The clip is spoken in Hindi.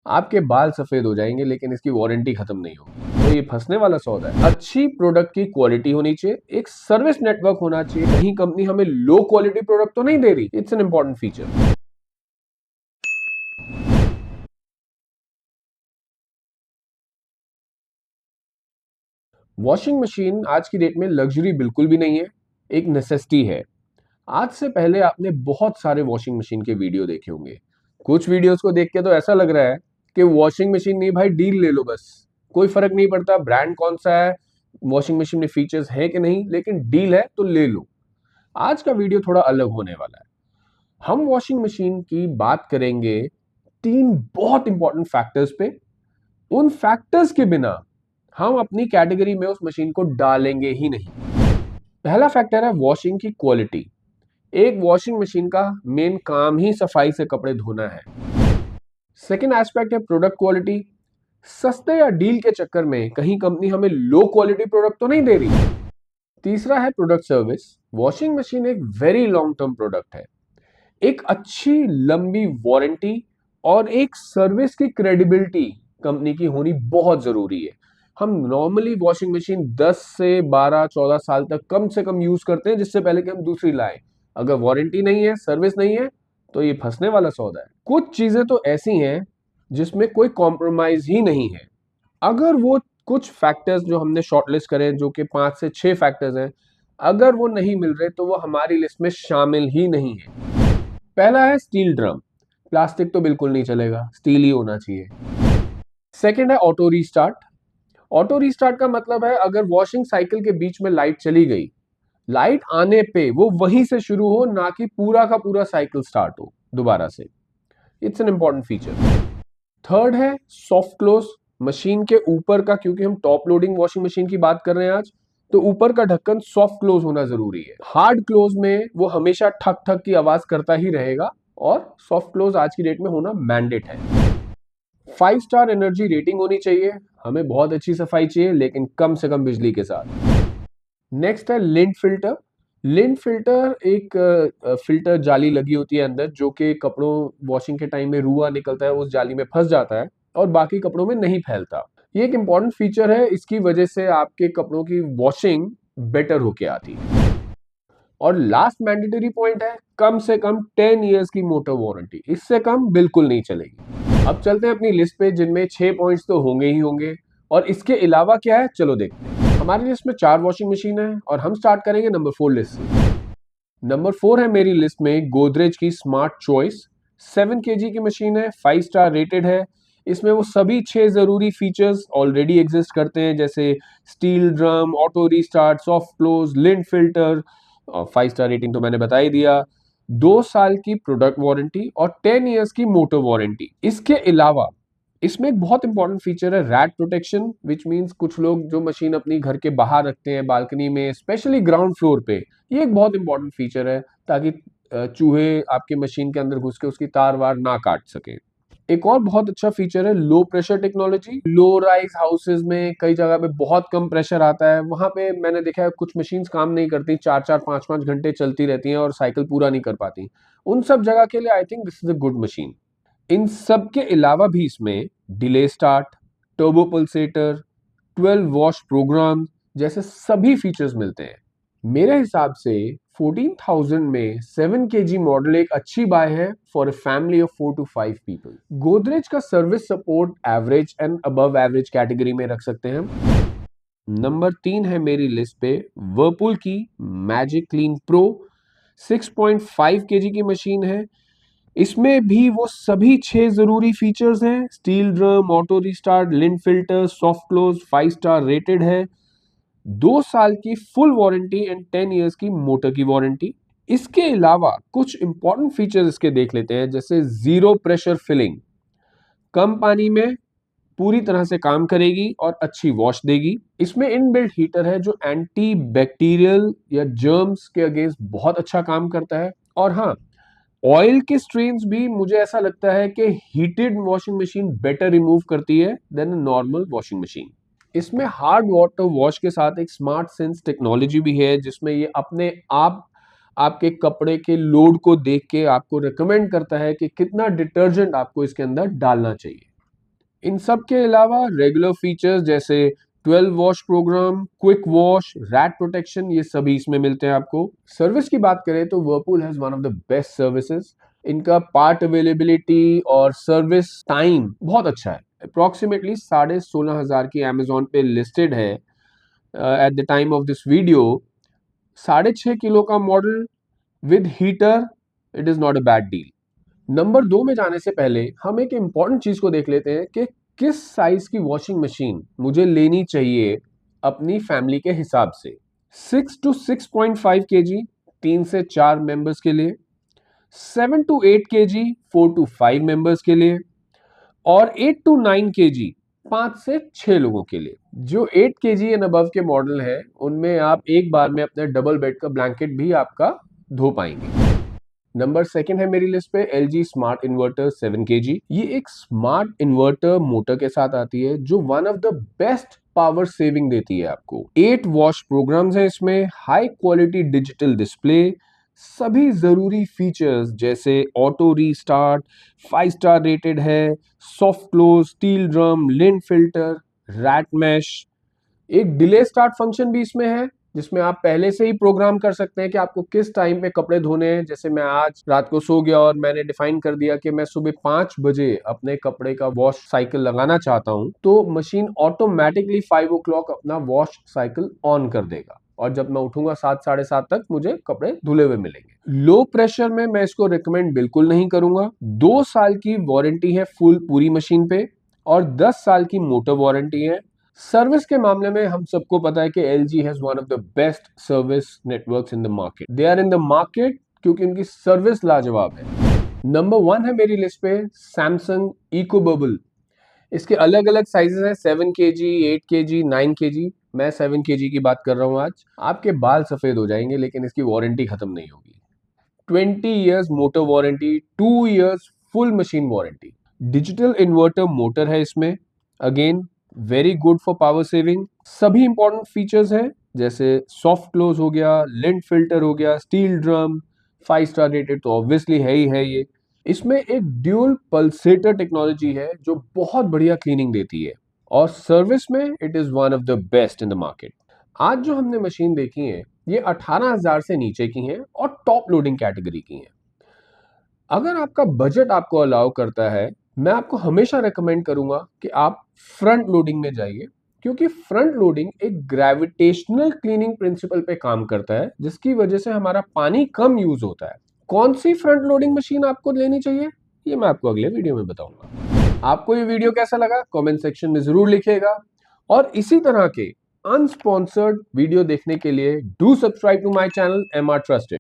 आपके बाल सफेद हो जाएंगे लेकिन इसकी वारंटी खत्म नहीं होगी। तो ये फंसने वाला सौदा है। अच्छी प्रोडक्ट की क्वालिटी होनी चाहिए, एक सर्विस नेटवर्क होना चाहिए। कहीं कंपनी हमें लो क्वालिटी प्रोडक्ट तो नहीं दे रही। It's an important feature. Washing machine आज की डेट में लग्जरी बिल्कुल भी नहीं है, एक नेसेसिटी है। आज से पहले आपने बहुत सारे वॉशिंग मशीन के वीडियो देखे होंगे। कुछ वीडियोस को देख के तो ऐसा लग रहा है कि वॉशिंग मशीन नहीं भाई, डील ले लो बस। कोई फर्क नहीं पड़ता ब्रांड कौन सा है, वॉशिंग मशीन में फीचर्स है कि नहीं, लेकिन डील है तो ले लो। आज का वीडियो थोड़ा अलग होने वाला है। हम वॉशिंग मशीन की बात करेंगे तीन बहुत इंपॉर्टेंट फैक्टर्स पे। उन फैक्टर्स के बिना हम अपनी कैटेगरी में उस मशीन को डालेंगे ही नहीं। पहला फैक्टर है वॉशिंग की क्वालिटी। एक वॉशिंग मशीन का मेन काम ही सफाई से कपड़े धोना है। सेकेंड एस्पेक्ट है प्रोडक्ट क्वालिटी। सस्ते या डील के चक्कर में कहीं कंपनी हमें लो क्वालिटी प्रोडक्ट तो नहीं दे रही। तीसरा है प्रोडक्ट सर्विस। वॉशिंग मशीन एक वेरी लॉन्ग टर्म प्रोडक्ट है। एक अच्छी लंबी वारंटी और एक सर्विस की क्रेडिबिलिटी कंपनी की होनी बहुत जरूरी है। हम नॉर्मली वॉशिंग मशीन 10 से 12 14 साल तक कम से कम यूज करते हैं, जिससे पहले कि हम दूसरी लाएं। अगर वारंटी नहीं है, सर्विस नहीं है, तो ये फंसने वाला सौदा है। कुछ चीजें तो ऐसी हैं जिसमें कोई कॉम्प्रोमाइज ही नहीं है। अगर वो कुछ फैक्टर्स जो हमने शॉर्टलिस्ट करें, जो कि 5 से 6 फैक्टर्स हैं, अगर वो नहीं मिल रहे तो वो हमारी लिस्ट में शामिल ही नहीं है। पहला है स्टील ड्रम। प्लास्टिक तो बिल्कुल नहीं चलेगा, स्टील ही होना चाहिए। सेकंड है ऑटो रीस्टार्ट। ऑटो रीस्टार्ट का मतलब है अगर वॉशिंग साइकिल के बीच में लाइट चली गई, लाइट आने पे वो वहीं से शुरू हो, ना कि पूरा का पूरा साइकिल स्टार्ट हो दोबारा से। It's an important feature. Third है सॉफ्ट क्लोज। मशीन के ऊपर का, क्योंकि हम टॉप लोडिंग वॉशिंग मशीन की बात कर रहे हैं आज, तो ऊपर का ढक्कन सॉफ्ट क्लोज होना जरूरी है। हार्ड क्लोज में वो हमेशा ठक ठक की आवाज करता ही रहेगा, और सॉफ्ट क्लोज आज की डेट में होना मैंडेट है। 5 स्टार एनर्जी रेटिंग होनी चाहिए। हमें बहुत अच्छी सफाई चाहिए, लेकिन कम से कम बिजली के साथ। नेक्स्ट है लिंट फिल्टर। लिंट फिल्टर एक फिल्टर जाली लगी होती है अंदर, जो कि कपड़ों वॉशिंग के टाइम में रुआ निकलता है, उस जाली में फंस जाता है और बाकी कपड़ों में नहीं फैलता। ये एक इंपॉर्टेंट फीचर है, इसकी वजह से आपके कपड़ों की वॉशिंग बेटर होके आती है। और लास्ट मैंडेटरी पॉइंट है कम से कम 10 इयर्स की मोटर वारंटी। इससे कम बिल्कुल नहीं चलेगी। अब चलते हैं अपनी लिस्ट पे, जिनमें 6 पॉइंट्स तो होंगे ही होंगे, और इसके अलावा क्या है चलो देखते हैं। हमारी लिस्ट में 4 वॉशिंग मशीन है और हम स्टार्ट करेंगे नंबर 4 लिस्ट से। नंबर 4 है मेरी लिस्ट में गोदरेज की स्मार्ट चॉइस। 7 kg की मशीन है, 5 स्टार रेटेड है। इसमें वो सभी 6 जरूरी फीचर्स ऑलरेडी एग्जिस्ट करते हैं, जैसे steel drum, auto restart, soft close, lint filter. 5 star rating तो मैंने बता ही दिया। 2 साल की प्रोडक्ट वारंटी और 10 इयर्स की मोटर वारंटी। इसके अलावा इसमें एक बहुत इंपॉर्टेंट फीचर है रैट प्रोटेक्शन, विच मीन्स कुछ लोग जो मशीन अपनी घर के बाहर रखते हैं, बालकनी में, स्पेशली ग्राउंड फ्लोर पे। ये एक बहुत इंपॉर्टेंट फीचर है, ताकि चूहे आपके मशीन के अंदर घुस के उसकी तार वार ना काट सके। एक और बहुत अच्छा फीचर है low pressure technology. Low rise houses में कई जगह पे बहुत कम प्रेशर आता है, वहां पे मैंने देखा है कुछ मशीन्स काम नहीं करती, 4-4 5-5 घंटे चलती रहती हैं और साइकिल पूरा नहीं कर पाती। उन सब जगह के लिए I think this is a good machine. इन सब के अलावा भी इसमें delay start, turbo pulsator, 12 wash programme जैसे सभी फीचर्स मिलते हैं। मेरे हिसाब से 14,000 में 7 kg मॉडल एक अच्छी बाय है for a family of 4 to 5 people. Godrej का service support average and above average category में रख सकते हैं हम। नंबर 3 है मेरी लिस्ट पे वर्लपूल की मैजिक क्लीन प्रो। 6.5 kg की मशीन है। इसमें भी वो सभी 6 जरूरी फीचर्स हैं, steel drum, auto restart, lint filter, soft close, 5 star rated है। 2 साल की फुल वारंटी एंड 10 इयर्स की मोटर की वारंटी। इसके अलावा कुछ इंपॉर्टेंट फीचर्स इसके देख लेते हैं, जैसे जीरो प्रेशर फिलिंग। कम पानी में पूरी तरह से काम करेगी और अच्छी वॉश देगी। इसमें इनबिल्ट हीटर है जो एंटी बैक्टीरियल या जर्म्स के अगेंस्ट बहुत अच्छा काम करता है। और हाँ, ऑयल के स्ट्रेन्स भी मुझे ऐसा लगता है कि heated washing machine better remove करती है देन नॉर्मल वॉशिंग मशीन। इसमें हार्ड वाटर वॉश के साथ एक स्मार्ट सेंस टेक्नोलॉजी भी है, जिसमें ये अपने आप आपके कपड़े के लोड को देख के आपको रिकमेंड करता है कि कितना डिटर्जेंट आपको इसके अंदर डालना चाहिए। इन सब के अलावा रेगुलर फीचर्स जैसे 12 wash program, quick wash, rat protection, ये सभी इसमें मिलते हैं आपको। सर्विस की बात करें तो Whirlpool has one of the best services. इनका पार्ट अवेलेबिलिटी और सर्विस टाइम बहुत अच्छा है। अप्रोक्सीमेटली 16,500 की अमेजोन पे लिस्टेड है at the time of this video. 6.5 kilo का model with heater, it is not a bad deal. Number 2 में जाने से पहले हम एक इम्पॉर्टेंट चीज को देख लेते हैं कि किस साइज की वॉशिंग मशीन मुझे लेनी चाहिए अपनी फैमिली के हिसाब से। 6 to 6.5 kg 3 से 4 मेंबर्स के लिए, 7 to 8 kg 4 to 5 मेंबर्स के लिए, और 8 to 9 kg 5 से 6 लोगों के लिए। जो 8 kg एंड अबव के मॉडल है उनमें आप एक बार में अपने डबल बेड का ब्लैंकेट भी आपका धो पाएंगे। नंबर 2 है मेरी लिस्ट पे LG स्मार्ट इन्वर्टर 7 kg। ये एक स्मार्ट इन्वर्टर मोटर के साथ आती है जो one of the best power saving देती है आपको। 8 वॉश प्रोग्राम्स हैं इसमें, हाई क्वालिटी डिजिटल डिस्प्ले, सभी जरूरी फीचर्स जैसे ऑटो रीस्टार्ट, 5 स्टार रेटेड है, soft close, steel drum, lint filter, rat mesh. एक डिले स्टार्ट फंक्शन भी इसमें है जिसमें आप पहले से ही प्रोग्राम कर सकते हैं कि आपको किस टाइम पे कपड़े धोने हैं। जैसे मैं आज रात को सो गया और मैंने डिफाइन कर दिया कि मैं सुबह 5 बजे अपने कपड़े का वॉश साइकिल लगाना चाहता हूं, तो मशीन ऑटोमेटिकली 5 o'clock अपना वॉश साइकिल ऑन कर देगा और जब मैं उठूंगा 7 साढ़े 7 तक मुझे कपड़े धुले हुए मिलेंगे। लो प्रेशर में मैं इसको रिकमेंड बिल्कुल नहीं करूंगा। 2 साल की वारंटी है फुल पूरी मशीन पे और 10 साल की मोटर वारंटी है। सर्विस के मामले में हम सबको पता है कि LG has one of the best service networks in the market. They are in the market क्योंकि उनकी सर्विस लाजवाब है। नंबर 1 है मेरी लिस्ट पे सैमसंग इको बबल। इसके अलग अलग साइजेस हैं, 7 kg, 8 kg, 9 kg। मैं 7 kg की बात कर रहा हूं आज। आपके बाल सफेद हो जाएंगे लेकिन इसकी वारंटी खत्म नहीं होगी। 20 years motor warranty, 2 years full machine warranty. Digital inverter motor है इसमें, again very good for power saving. सभी इंपॉर्टेंट फीचर्स हैं जैसे सॉफ्ट क्लोज हो गया, लिंट फिल्टर हो गया, स्टील ड्रम, 5 स्टार रेटेड तो ऑब्वियसली है ही है ये। इसमें एक ड्यूल पल्सेटर टेक्नोलॉजी है जो बहुत बढ़िया क्लीनिंग देती है और सर्विस में it is one of the best in the market. आज जो हमने मशीन देखी है ये 18,000 से नीचे की हैं और टॉप लोडिंग कैटेगरी की हैं। अगर आपका बजट आपको अलाउ करता है, मैं आपको हमेशा रेकमेंड करूंगा कि आप फ्रंट लोडिंग में जाइए क्योंकि फ्रंट लोडिंग एक ग्रेविटेशनल क्लीनिंग प्रिंसिपल पे काम करता है जिसकी वजह से हमारा पानी कम यूज होता है। कौन सी फ्रंट लोडिंग मशीन आपको लेनी चाहिए ये मैं आपको अगले वीडियो में बताऊंगा। आपको ये वीडियो कैसा लगा कमेंट सेक्शन में जरूर लिखिएगा और इसी तरह के अनस्पॉन्सर्ड वीडियो देखने के लिए do subscribe to my channel MR trusted.